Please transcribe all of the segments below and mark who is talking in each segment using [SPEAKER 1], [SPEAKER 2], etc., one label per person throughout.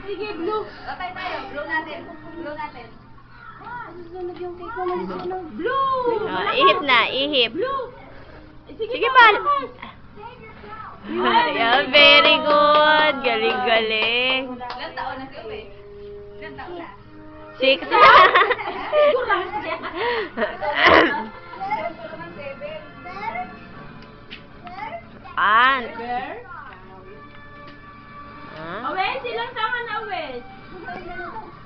[SPEAKER 1] Sige, blue.
[SPEAKER 2] Okay tayo, blue natin. Blue natin.
[SPEAKER 1] Susunod yung cake mo. Blue!
[SPEAKER 3] Ihip na, ihip.
[SPEAKER 1] Blue!
[SPEAKER 3] Sige pa. Ayan, very good. Galing-galing.
[SPEAKER 2] Ilan taon na si Uwe? Ilan taon na?
[SPEAKER 3] 6. An.
[SPEAKER 1] Bear?
[SPEAKER 3] Ah?
[SPEAKER 1] Awes, ilang taon na, Awes?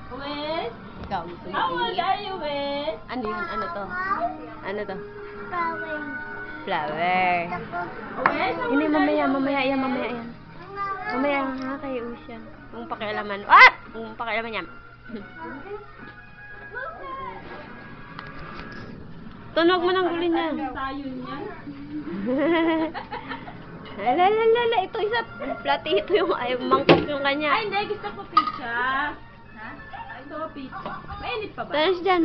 [SPEAKER 1] Awes?
[SPEAKER 3] Ikaw, gusto mo
[SPEAKER 1] How old
[SPEAKER 3] ihip?
[SPEAKER 1] are you, Awes?
[SPEAKER 3] Ano yun? Ano to? Ano to? Flower.
[SPEAKER 1] Awes, how
[SPEAKER 3] Hindi,
[SPEAKER 1] old are you?
[SPEAKER 3] mamaya yan. Mamaya nga kay Ocean. Kung pakialaman. What? Kung pakialaman yan. Tunog mo ng gulin niya.
[SPEAKER 1] Tayo niyan.
[SPEAKER 3] Lala, ito isa. Plati ito yung mangkok yung kanya.
[SPEAKER 1] Ay, hindi. Gusto ko pizza. Ha? Gusto ko pizza. Mainit pa ba?
[SPEAKER 3] Tapos dyan.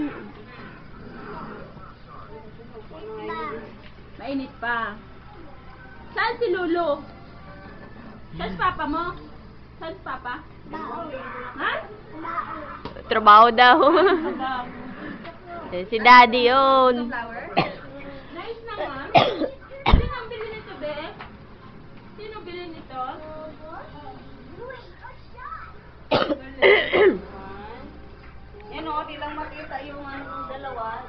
[SPEAKER 1] Mainit pa. Saan si Lulu? Saan si Papa mo? Saan si Papa? Ha?
[SPEAKER 3] Trabaho daw.
[SPEAKER 1] Trabaho.
[SPEAKER 3] Si Daddy yun.
[SPEAKER 2] Flower?
[SPEAKER 1] Nice naman. Sino ang bili nito, be? Sino bili nito?
[SPEAKER 2] Yan o, di lang makita yung ano, dalawa.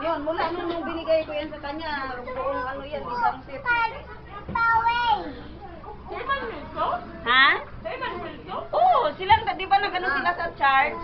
[SPEAKER 2] Yun, mula nung binigay ko yan sa kanya, buong ano yan, isang set.
[SPEAKER 1] Sa'yo ba nito?
[SPEAKER 3] Ha?
[SPEAKER 1] Sa'yo ba nito?
[SPEAKER 2] Oo, silang, di ba nag-ano sila sa chart?